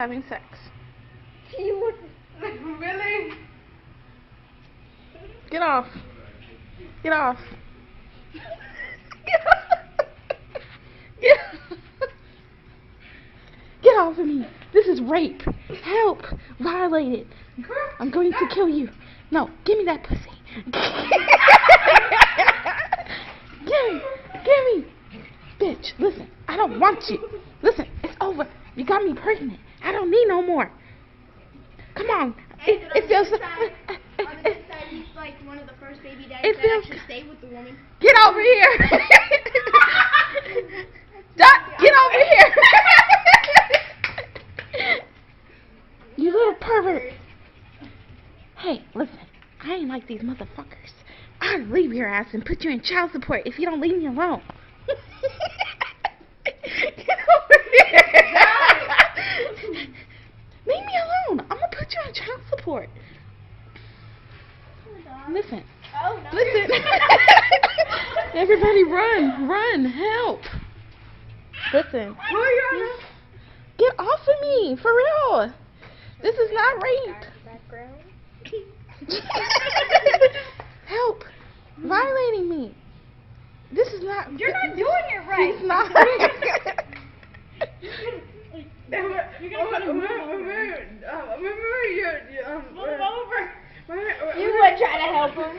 having sex. Really? Get off. Get off. Get off of me. This is rape. Help. Violated. I'm going to kill you. No, give me that pussy. Give me. Bitch, listen. I don't want you. Listen, it's over. You got me pregnant. I don't need no more. Come on. It feels on the good side, he's like one of the first baby daddies It that feels actually stayed with the woman. Get over here. Get over here. You little pervert. Hey, listen. I ain't like these motherfuckers. I'll leave your ass and put you in child support if you don't leave me alone. Get over here. Leave me alone. I'm gonna put you on child support. Listen. Oh, no. Listen. Everybody run, help. Listen. Get off of me, for real. This is not rape. Help. Violating me. This is not. You're not doing it right. It's not. You're gonna move over. You would try to help him.